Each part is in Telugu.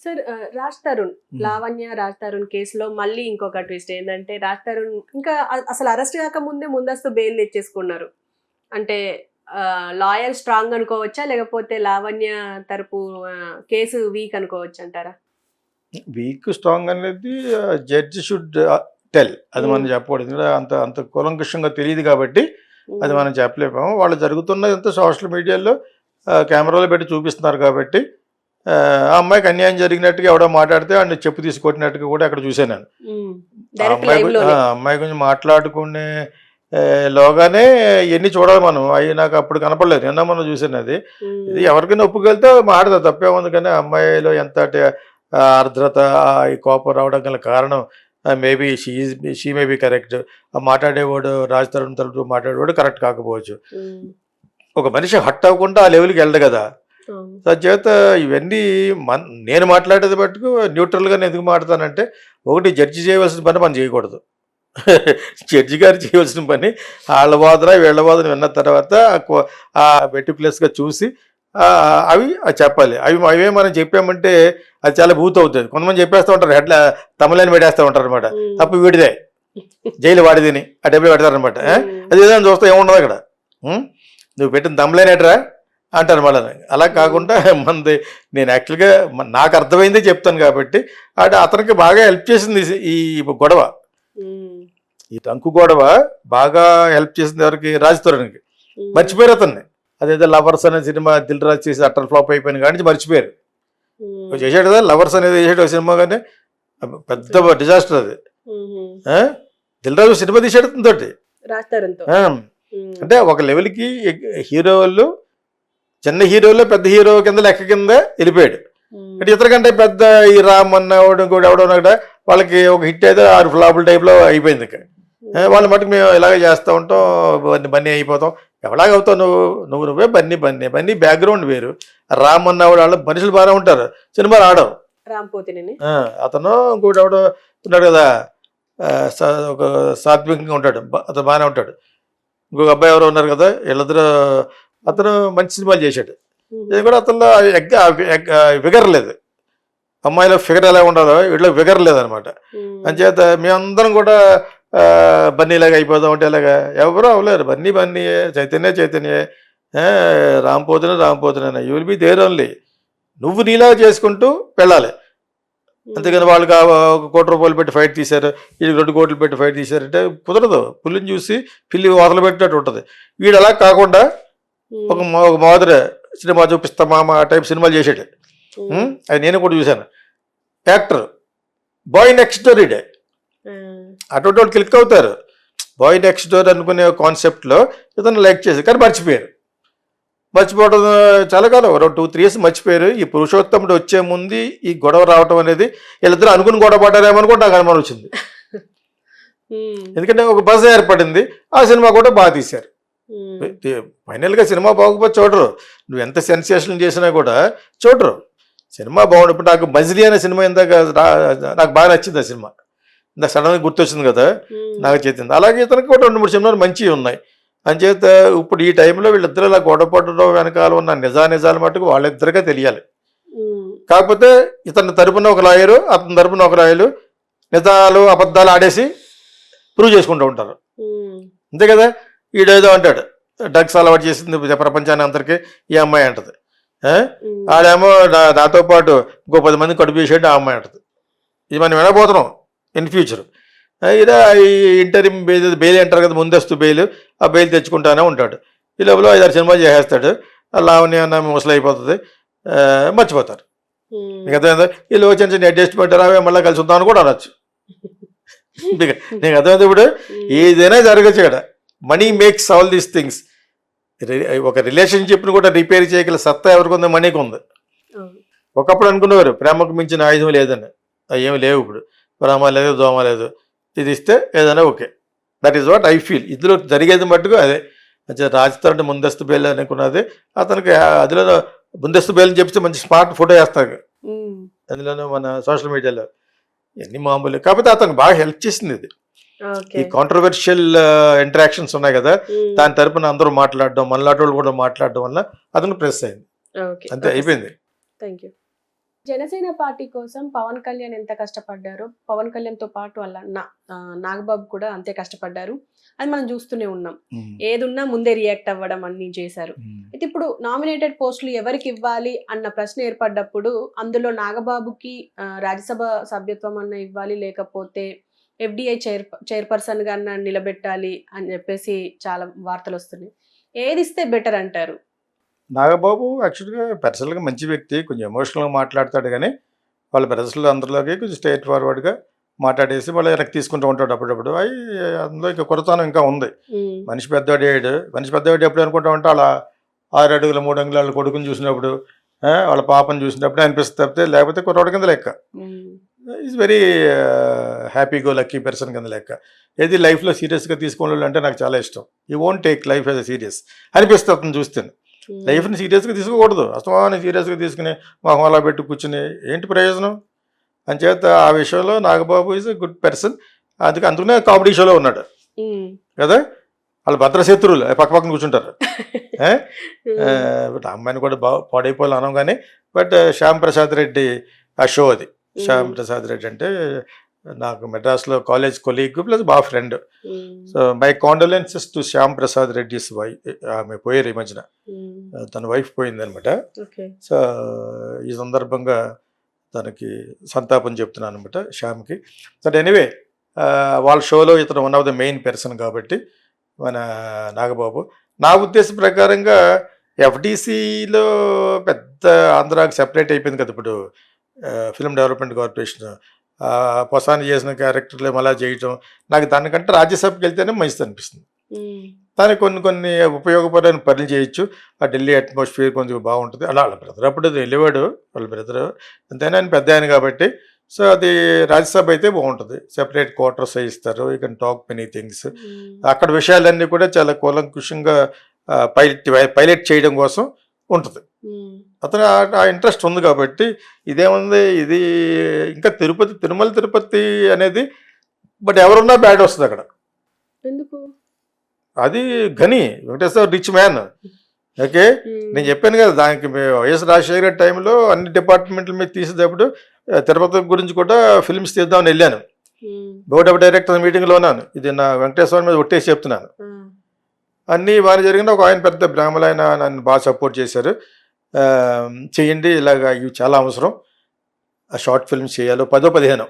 సార్ రాజ్ తరుణ్, లావణ్య రాజ్ తరుణ్ కేసులో మళ్ళీ ఇంకొక ట్విస్ట్ ఏంటంటే రాజ్ తరుణ్ ఇంకా అసలు అరెస్ట్ కాకముందే ముందస్తు బెయిల్ తెచ్చేసుకున్నారు. అంటే లాయర్ స్ట్రాంగ్ అనుకోవచ్చా, లేకపోతే లావణ్య తరపు కేసు వీక్ అనుకోవచ్చు అంటారా? వీక్ స్ట్రాంగ్ అనేది జడ్జి షుడ్ టెల్, అది మనం చెప్పకూడదు. అంత అంత కూలంకషంగా తెలియదు కాబట్టి అది మనం చెప్పలేము. వాళ్ళు జరుగుతున్నదంతా సోషల్ మీడియాలో కెమెరాలో పెట్టి చూపిస్తున్నారు కాబట్టి ఆ అమ్మాయికి అన్యాయం జరిగినట్టుగా ఎవడో మాట్లాడితే ఆయన చెప్పు తీసుకొట్టినట్టుగా కూడా అక్కడ చూసాను నేను. అమ్మాయి గురించి మాట్లాడుకునే లోగానే ఎన్ని చూడాలి మనం, అవి నాకు అప్పుడు కనపడలేదు, నిన్న మనం చూసాను. అది ఇది ఎవరికైనా ఒప్పుకెళ్తే మాడదా, తప్పే ఉంది. కానీ అమ్మాయిలో ఎంత ఆర్ద్రత, ఈ కోపం రావడం గల కారణం maybe she may be correct. మాట్లాడేవాడు రాజ్ తరుణ్ తరపు మాట్లాడేవాడు కరెక్ట్ కాకపోవచ్చు. ఒక మనిషి హట్ అవ్వకుండా ఆ లెవెల్కి వెళ్ళదు కదా. చేత ఇవన్నీ నేను మాట్లాడేది మటుకు న్యూట్రల్గా నేను ఎందుకు మాట్లాడతానంటే, ఒకటి జడ్జి చేయవలసిన పని మనం చేయకూడదు. జడ్జి గారు చేయవలసిన పని వాళ్ళ వాదన వీళ్ళ వాదన విన్న తర్వాత ఆ మెటిక్యులస్గా చూసి అవి చెప్పాలి. అవే మనం చెప్పామంటే అది చాలా బూత్ అవుతుంది. కొంతమంది చెప్పేస్తూ ఉంటారు, హెడ్ల తమలేని పెట్టేస్తూ ఉంటారు అనమాట. తప్పు వీడిదే, జైలు వాడిదిని ఆ టైంలో పెడతారనమాట. అది ఏదైనా చూస్తే ఏముండదు అక్కడ, నువ్వు పెట్టిన తమలేనేట్రా అంటారు మళ్ళీ. అలా కాకుండా మనది నేను యాక్చువల్గా నాకు అర్థమైందే చెప్తాను కాబట్టి అతనికి బాగా హెల్ప్ చేసింది ఈ గొడవ. ఈ టంకు గొడవ బాగా హెల్ప్ చేసింది ఎవరికి? రాజ్ తరుణ్కి. మర్చిపోయారు అతన్ని. అదేదో లవర్స్ అనే సినిమా దిల్ రాజు చేసి అట్టర్ ఫ్లాప్ అయిపోయిన కానీ మర్చిపోయారు. చేశాడు కదా లవర్స్ అనేది, చేసాడు సినిమా, కానీ పెద్ద డిజాస్టర్ అది. దిల్ రాజు సినిమా తీసాడు తోటి. అంటే ఒక లెవెల్కి హీరో వాళ్ళు చిన్న హీరోలో పెద్ద హీరో కింద లెక్క కింద వెళ్ళిపోయాడు. అంటే ఇతరకంటే పెద్ద ఈ రామ్ అన్నవాడు ఇంకోటి ఎవడన్నా కూడా వాళ్ళకి ఒక హిట్ అయితే 6 ఫ్లాపుల టైప్లో అయిపోయింది. వాళ్ళ మటుకు మేము ఇలాగే చేస్తూ ఉంటాం, బన్నీ అయిపోతాం. ఎవలాగా అవుతావు నువ్వే బన్నీ బ్యాక్గ్రౌండ్ వేరు. రామ్ అన్నవాడు వాళ్ళు మనుషులు బాగానే ఉంటారు, సినిమాలు ఆడవు. అతను ఇంకోటి ఎవడో ఉన్నాడు కదా, ఒక సాత్వికంగా ఉంటాడు, అతను బాగానే ఉంటాడు. ఇంకొక అబ్బాయి ఎవరో ఉన్నారు కదా, వీళ్ళిద్దరూ అతను మంచి సినిమాలు చేశాడు. ఇది కూడా అతనిలో ఫిగర్ లేదు. అమ్మాయిలో ఫిగర్ ఎలా ఉండదో వీటిలో ఫిగర్ లేదనమాట. అంచేత మేమందరం కూడా బన్నీలాగా అయిపోదాం అంటే ఇలాగా ఎవరూ అవ్వలేరు. బన్నీయే, చైతన్యే, రాంపోతునే you will be there only. నువ్వు నీలాగా చేసుకుంటూ వెళ్ళాలి. అంతేగాని వాళ్ళకి 1 కోటి రూపాయలు పెట్టి ఫైట్ తీశారు, వీళ్ళకి 2 కోట్లు పెట్టి ఫైట్ తీశారంటే కుదరదు. పుల్లిని చూసి పిల్లి వదలు పెట్టినట్టు ఉంటుంది. వీడు అలా కాకుండా ఒక మాదిరి సినిమా చూపిస్తా మామ టైప్ సినిమాలు చేసాడు. అది నేను కూడా చూశాను. యాక్టర్ బాయ్ నెక్స్ట్ డోర్ ఇడే, అటువంటి వాళ్ళు క్లిక్ అవుతారు. బాయ్ నెక్స్ట్ డోర్ అనుకునే కాన్సెప్ట్లో ఇతను లైక్ చేశారు, కానీ మర్చిపోవడం చాలా కాలం 2-3 years మర్చిపోయారు. ఈ పురుషోత్తముడు వచ్చే ముందు ఈ గొడవ రావటం అనేది వీళ్ళిద్దరూ అనుకుని గొడవ పడ్డారేమో కూడా నాకు అనుమానం వచ్చింది. ఎందుకంటే ఒక బజ్ ఏర్పడింది. ఆ సినిమా కూడా బాగా తీశారు. ఫైనల్గా సినిమా బాగోకపోతే చూడరు. నువ్వు ఎంత సెన్సేషన్ చేసినా కూడా చూడరు. సినిమా బాగుంది. ఇప్పుడు నాకు మజిలీ అనే సినిమా ఇందాక నాకు బాగా నచ్చింది. ఆ సినిమా ఇందాక సడన్గా గుర్తొచ్చింది కదా, నాకు చేసింది. అలాగే ఇతనికి కూడా 2-3 సినిమాలు మంచివి ఉన్నాయి. అంచేత ఇప్పుడు ఈ టైంలో వీళ్ళిద్దరు ఇలా గొడవ పడడం వెనకాల ఉన్న నిజాలు మటుకు వాళ్ళిద్దరిగా తెలియాలి. కాకపోతే ఇతని తరపున ఒక లాయరు, అతని తరపున ఒక లాయరు నిజాలు అబద్ధాలు ఆడేసి ప్రూవ్ చేసుకుంటూ ఉంటారు. అంతే కదా. ఈడేదో అంటాడు, డ్రగ్స్ అలవాటు చేసింది ప్రపంచాన్ని అందరికీ ఈ అమ్మాయి అంటది. ఆడేమో నాతో పాటు ఇంకో 10 మంది కడుపు చేసేట్టు ఆ అమ్మాయి అంటది. ఇది మనం వినబోతున్నాం ఇన్ ఫ్యూచర్. ఇలా ఈ ఇంటరిమ్ బెయిల్ అంటారు కదా, ముందస్తు బెయిల్, ఆ బెయిల్ తెచ్చుకుంటానే ఉంటాడు. ఈ లోపల 5-6 సినిమాలు చేసేస్తాడు. లావణ్య అన్న ముసలి అయిపోతుంది, మర్చిపోతారు. నీకు అర్థమైందా? వీళ్ళు చిన్న అడ్జస్ట్మెంట్ రావే మళ్ళీ కలిసి ఉందామని కూడా అనొచ్చు. నీకు అర్థమైంది? ఇప్పుడు ఏదైనా జరగచ్చు ఇక్కడ. Money makes all these things. ఒక రిలేషన్షిప్ని కూడా రిపేర్ చేయగల సత్తా ఎవరికి ఉంది? మనీకి ఉంది. ఒకప్పుడు అనుకునేవారు ప్రేమకు మించిన ఆయుధం లేదని. ఏమి లేవు ఇప్పుడు. ప్రేమ లేదు, దోమ లేదు. ఇది ఇస్తే ఏదైనా okay. That is what I feel. ఇందులో జరిగేది మట్టుకు అదే. రాజ్ తరుణ్ ముందస్తు బెయిల్ అనుకున్నది. అతనికి అందులో ముందస్తు బెయిల్ అని చెప్తే మంచి స్మార్ట్ ఫోటో వేస్తాడు అందులోనూ మన సోషల్ మీడియాలో. ఇవన్నీ మామూలు. కాకపోతే అతనికి బాగా హెల్ప్ చేసింది ఇది. ఈ కాంట్రవర్షియల్ ఇంటరాక్షన్స్ ఉన్నాయి కదా, దాని తరపున అందరూ మాట్లాడడం, మళ్ళాటోళ్ళు కూడా మాట్లాడడం వల్ల అతను ప్రెస్ అయింది. అంతే, అయిపోయింది. Thank you. జనసేన పార్టీ కోసం పవన్ కళ్యాణ్ ఎంత కష్టపడ్డారో, పవన్ కళ్యాణ్ తో పాటు వాళ్ళ నాగబాబు కూడా అంతే కష్టపడ్డారు. అది మనం చూస్తూనే ఉన్నాం. ఏదున్నా ముందే రియాక్ట్ అవ్వడం అన్ని చేశారు. అయితే ఇప్పుడు నామినేటెడ్ పోస్టులు ఎవరికి ఇవ్వాలి అన్న ప్రశ్న ఏర్పడ్డప్పుడు అందులో నాగబాబుకి రాజ్యసభ సభ్యత్వం అన్న ఇవ్వాలి, లేకపోతే ఎఫ్డిఐ చైర్పర్సన్ గా నిలబెట్టాలి అని చెప్పేసి చాలా వార్తలు వస్తున్నాయి. ఏది ఇస్తే బెటర్ అంటారు? నాగబాబు యాక్చువల్గా పర్సనల్గా మంచి వ్యక్తి, కొంచెం ఎమోషనల్గా మాట్లాడతాడు, కానీ వాళ్ళ బ్రదర్స్లో అందరిలోకి కొంచెం స్ట్రైట్ ఫార్వర్డ్గా మాట్లాడేసి వాళ్ళు వెనక్కి తీసుకుంటూ ఉంటాడు అప్పుడప్పుడు. అవి అందులో ఇంకా కొరతనం ఇంకా ఉంది. మనిషి పెద్దవాడు ఎప్పుడు అనుకుంటా ఉంటే అలా 6 అడుగుల 3 అంగుళాల కొడుకుని చూసినప్పుడు, వాళ్ళ పాపను చూసినప్పుడు అనిపిస్తుంది తప్పితే, లేకపోతే కుర్రాడు కింద లెక్క. Is very happy go lucky person కింద లెక్క. ఏది లైఫ్లో సీరియస్గా తీసుకోవాలి అంటే నాకు చాలా ఇష్టం. You won't take life as a serious అనిపిస్తుంది అతను చూస్తాను. లైఫ్ని సీరియస్గా తీసుకోకూడదు, అస్తమానం సీరియస్గా తీసుకుని మొహం అలా పెట్టి కూర్చుని ఏంటి ప్రయోజనం అని చేత ఆ విషయంలో Nagababu is a good person. అందుకనే కామెడీ షోలో ఉన్నాడు కదా. వాళ్ళు భద్రశత్రువులు పక్క పక్కన కూర్చుంటారు. బట్ అమ్మాయిని కూడా బాగా పాడైపోవాలి అనం, కానీ బట్ శ్యామ్ ప్రసాద్ రెడ్డి ఆ షో అది. శ్యామ్ ప్రసాద్ రెడ్డి అంటే నాకు మెడ్రాస్లో కాలేజ్ కొలీగ్ ప్లస్ బాగా friend. So my condolences to Shyam Prasad Reddy's wife. ఆమె పోయారు ఈ మధ్యన, తన వైఫ్ పోయింది అనమాట. సో ఈ సందర్భంగా తనకి సంతాపం చెప్తున్నాను అనమాట శ్యామ్కి. బట్ ఎనీవే వాళ్ళ షోలో ఇతను one of the main person కాబట్టి మన నాగబాబు. నా ఉద్దేశం ప్రకారంగా ఎఫ్డిసిలో పెద్ద ఆంధ్రాకి సెపరేట్ అయిపోయింది కదా ఇప్పుడు ఫిల్మ్ డెవలప్మెంట్ కార్పొరేషన్. పొసాని చేసిన క్యారెక్టర్లు అలా చేయటం నాకు దానికంటే రాజ్యసభకి వెళ్తేనే మంచిది అనిపిస్తుంది. దానికి కొన్ని ఉపయోగపడని పనులు చేయొచ్చు. ఆ ఢిల్లీ అట్మాస్ఫియర్ కొంచెం బాగుంటుంది. అలా వాళ్ళ బ్రదర్ అప్పుడు వెళ్ళేవాడు, వాళ్ళ బ్రదర్ అంతేనా ఆయన పెద్ద ఆయన కాబట్టి. సో అది రాజ్యసభ అయితే బాగుంటుంది. సెపరేట్ క్వార్టర్స్ ఇస్తారు, you can talk many things. అక్కడ విషయాలన్నీ కూడా చాలా కూలంకుషంగా పైలట్ చేయడం కోసం ఉంటుంది. అతను ఆ ఇంట్రెస్ట్ ఉంది కాబట్టి ఇదేముంది, ఇది ఇంకా తిరుమల తిరుపతి అనేది బట్ ఎవరున్నా బ్యాడ్ వస్తుంది అక్కడ. ఎందుకు? అది గని వెంకటేశ్వర రిచ్ మ్యాన్. ఓకే, నేను చెప్పాను కదా, దానికి వైఎస్ రాజశేఖర టైంలో అన్ని డిపార్ట్మెంట్ల మీద తీసేటప్పుడు తిరుపతి గురించి కూడా ఫిల్మ్స్ తీద్దామని వెళ్ళాను. బోర్డ్ ఆఫ్ డైరెక్టర్ మీటింగ్లో ఉన్నాను. ఇది నా వెంకటేశ్వర మీద ఒట్టేసి చెప్తున్నాను. అన్నీ బాగా జరిగిన ఒక ఆయన పెద్ద బ్రాహ్మణ ఆయన నన్ను బాగా సపోర్ట్ చేశారు. చేయండి, ఇలాగ ఇవి చాలా అవసరం, ఆ షార్ట్ ఫిల్మ్స్ చేయాలి 10-15.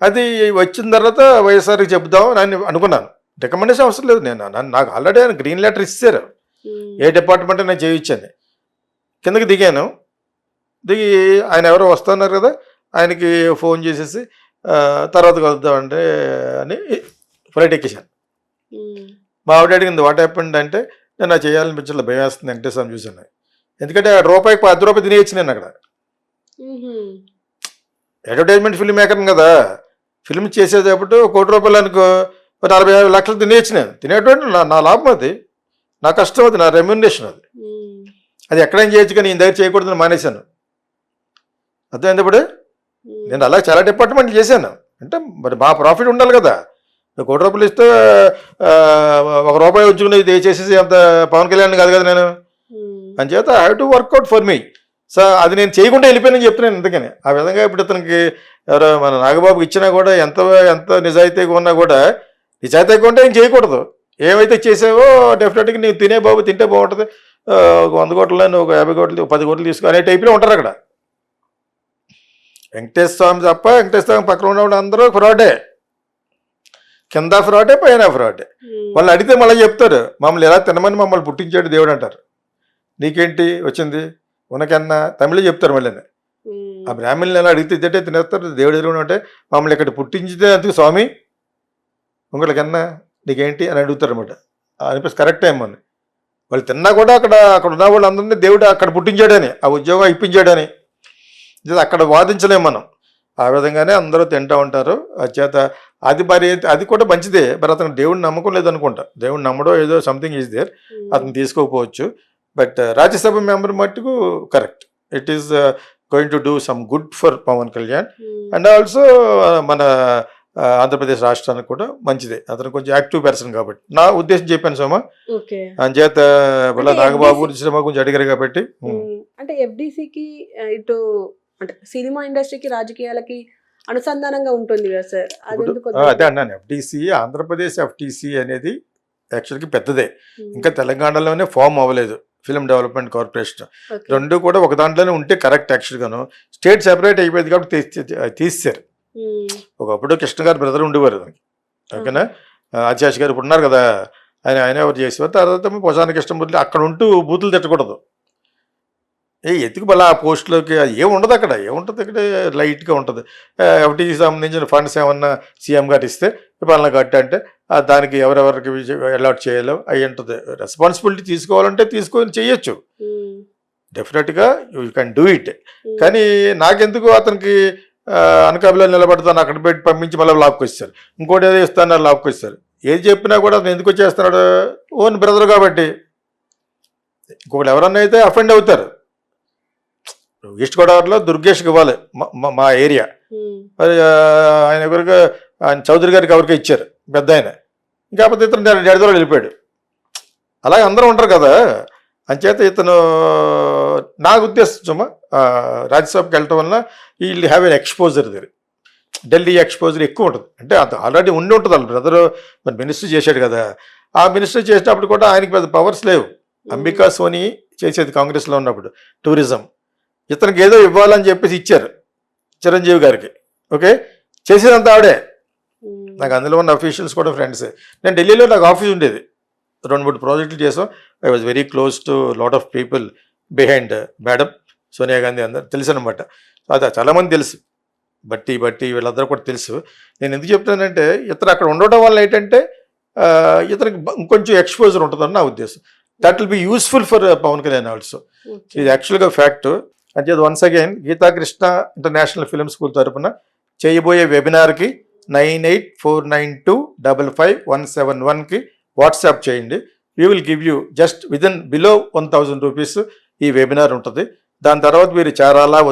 అది వచ్చిన తర్వాత వైఎస్ఆర్కి చెప్దాం అని అనుకున్నాను. రికమెండేషన్ అవసరం లేదు, నాకు ఆల్రెడీ ఆయన గ్రీన్ లెటర్ ఇచ్చారు, ఏ డిపార్ట్మెంట్ నేను చేయొచ్చని. కిందకి దిగాను, దిగి ఆయన ఎవరో వస్తున్నారు కదా, ఆయనకి ఫోన్ చేసేసి తర్వాత కలుద్దామంటే అని ఫ్లైట్ ఎక్కేసాను. మా ఆవిడ అడిగింది వాట్ హ్యాపెండ్ అంటే, నేను అది చేయాలనిపించలే, భయం వేస్తుంది వెంకటేశ్వరం చూసాను. ఎందుకంటే రూపాయికి 10 రూపాయలు తినేయచ్చు నేను అక్కడ. అడ్వర్టైజ్మెంట్ ఫిల్మ్ మేకర్ని కదా, ఫిల్మ్ చేసేటప్పుడు ₹1,00,00,000 అనుకో 40-50 లక్షలు తినేయచ్చు. నేను తినేటువంటి నా లాభం, అది నా కష్టం, అది నా రెమ్యూనరేషన్. అది ఎక్కడైనా చేయొచ్చు, కానీ నేను దగ్గర చేయకూడదని మానేశాను. అర్థమైంది ఇప్పుడు. నేను అలా చాలా డిపార్ట్మెంట్లు చేశాను. అంటే మరి మా ప్రాఫిట్ ఉండాలి కదా. ₹1,00,00,000 ఇస్తే ₹1 ఉంచుకుని ఇది చేసేసి అంత పవన్ కళ్యాణ్ కాదు కదా నేను. అంచేత I have to work out for me. So అది నేను చేయకుండా వెళ్ళిపోయానని చెప్తున్నాను. అందుకని ఆ విధంగా ఇప్పుడు ఇతనికి ఎవరో మన నాగబాబుకి ఇచ్చినా కూడా ఎంత నిజాయితీగా ఉన్నా కూడా, నిజాయితీగా ఉంటే ఏం చేయకూడదు. ఏమైతే చేసావో డెఫినెట్గా నీవు తినే బాబు తింటే బాగుంటుంది, ఒక 100 కోట్లని ఒక 50 కోట్లు 10 కోట్లు తీసుకో అనే టైప్లో ఉంటారు అక్కడ. వెంకటేశ్వర స్వామి తప్ప వెంకటేశ్వర స్వామి పక్కన ఉన్నవాడు అందరూ ఫ్రాడే, కింద ఫ్రాడే పైన ఫ్రాడే. వాళ్ళు అడిగితే మళ్ళీ చెప్తారు, మమ్మల్ని ఎలా తినమని మమ్మల్ని పుట్టించాడు దేవుడు అంటారు. నీకేంటి వచ్చింది ఉనకన్నా తమిళ చెప్తారు. మళ్ళీ ఆ బ్రాహ్మణులు ఎలా అడిగితే తింటే తినేస్తారు. దేవుడు ఎదురు అంటే మమ్మల్ని ఇక్కడ పుట్టించితే అందుకు స్వామి ఇంకొకరికన్నా నీకేంటి అని అడుగుతారు అనమాట. అనిపిస్తుంది కరెక్ట్ టైం అని. వాళ్ళు తిన్నా కూడా అక్కడ ఉన్న వాళ్ళు అందరినీ దేవుడు అక్కడ పుట్టించాడని, ఆ ఉద్యోగం ఇప్పించాడని. అక్కడ వాదించలేము మనం. ఆ విధంగానే అందరూ తింటూ ఉంటారు. చేత అది మరి అది కూడా మంచిదే. మరి అతను దేవుడిని నమ్మకం లేదనుకుంటా. దేవుడిని నమ్మడో ఏదో సంథింగ్ ఈజ్ దేర్, అతను తీసుకోకపోవచ్చు. బట్ రాజ్యసభ మెంబర్ మట్టుకు correct. It is going to do some good for Pawan Kalyan and also మన ఆంధ్రప్రదేశ్ రాష్ట్రానికి కూడా మంచిదే. అతను కొంచెం యాక్టివ్ పర్సన్ కాబట్టి నా ఉద్దేశం చెప్పాను సోమ. అంచేత నాగబాబు సినిమా గురించి అడిగారు కాబట్టి అంటే ఎఫ్డిసికి ఇటు అంటే సినిమా ఇండస్ట్రీకి రాజకీయాలకి అనుసంధానంగా ఉంటుంది కదా సార్, అది ఇప్పుడు ఎందుకు అదే అన్నాను, ఎఫ్టీసీ ఆంధ్రప్రదేశ్ ఎఫ్టీసీ అనేది యాక్చువల్గా పెద్దదే, ఇంకా తెలంగాణలోనే ఫామ్ అవ్వలేదు ఫిల్మ్ డెవలప్మెంట్ కార్పొరేషన్. రెండు కూడా ఒక దాంట్లోనే ఉంటే కరెక్ట్. యాక్చువల్గాను స్టేట్ సెపరేట్ అయిపోయింది కాబట్టి తీసేశారు. ఒకప్పుడు కృష్ణ గారు బ్రదర్ ఉండేవారు దానికి, ఓకేనా, ఆచాష్ గారు ఇప్పుడు ఉన్నారు కదా, ఆయన ఎవరు చేసేవారు. తర్వాత పొసాని కృష్ణమూర్తి అక్కడ ఉంటూ బూతులు తిట్టకూడదు, ఎత్తుకు మళ్ళీ ఆ పోస్టులోకి ఏముండదు అక్కడ, ఏముంటుంది అక్కడ లైట్గా ఉంటుంది. ఎఫ్టీకి సంబంధించిన ఫండ్స్ ఏమన్నా సీఎం గారు ఇస్తే పలానా కట్ట అంటే దానికి ఎవరెవరికి అలాట్ చేయాలో అవి ఉంటుంది. రెస్పాన్సిబిలిటీ తీసుకోవాలంటే తీసుకొని చేయొచ్చు, డెఫినెట్గా యూ కెన్ డూ ఇట్. కానీ నాకెందుకు అతనికి అనకాపల్లిలో నిలబడతాను అక్కడ పెట్టి పంపించి మళ్ళీ లాక్కొచ్చారు, ఇంకోటి ఏదో ఇస్తాను లాక్కొచ్చారు. ఏది చెప్పినా కూడా అతను ఎందుకు వచ్చేస్తున్నాడు, ఓన్ బ్రదర్ కాబట్టి. ఇంకొకటి ఎవరన్నా అయితే అఫెండ్ అవుతారు. ఈస్ట్ గోదావరిలో దుర్గేష్కి ఇవ్వాలి మా ఏరియా, మరి ఆయన ఎవరికి ఆయన చౌదరి గారికి ఎవరికి ఇచ్చారు పెద్ద ఆయన, కాకపోతే ఇతను డెడదలో వెళ్ళిపోయాడు. అలాగే అందరూ ఉంటారు కదా, అంచేత ఇతను నా ఉద్దేశం రాజ్యసభకి వెళ్ళటం వల్ల వీళ్ళు హ్యావ్ ఎన్ ఎక్స్పోజర్ దగ్గర, ఢిల్లీ ఎక్స్పోజర్ ఎక్కువ ఉంటుంది. అంటే అది ఆల్రెడీ ఉండి ఉంటుంది, వాళ్ళ బ్రదర్ మరి మినిస్టర్ చేశాడు కదా, ఆ మినిస్టర్ చేసేటప్పుడు కూడా ఆయనకి పెద్ద పవర్స్ లేవు. అంబికా సోని చేసేది కాంగ్రెస్లో ఉన్నప్పుడు టూరిజం, ఇతనికి ఏదో ఇవ్వాలని చెప్పేసి ఇచ్చారు చిరంజీవి గారికి, ఓకే, చేసేదంతా ఆవిడే. నాకు అందులో ఉన్న అఫీషియల్స్ కూడా ఫ్రెండ్సే. నేను ఢిల్లీలో నాకు ఆఫీస్ ఉండేది, 2-3 ప్రాజెక్టులు చేసాం. I was very close to lot of people behind madam Sonia Gandhi, అందరు తెలుసు అనమాట. అది చాలామంది తెలుసు, బట్టి వీళ్ళందరూ కూడా తెలుసు. నేను ఎందుకు చెప్తానంటే ఇతను అక్కడ ఉండటం వల్ల ఏంటంటే ఇతనికి ఇంకొంచెం ఎక్స్పోజర్ ఉంటుందని నా ఉద్దేశం. That will be useful for Pawan Kalyan also. ఇది యాక్చువల్గా ఫ్యాక్ట్. అంటే once again Geetha Krishna international film school తరఫున చేయబోయే వెబినార్కి 9849255171కి వాట్సాప్ చేయండి. We will give you just below 1000 rupees ఈ వెబినార్ ఉంటుంది. దాని తర్వాత మీరు చేరాలా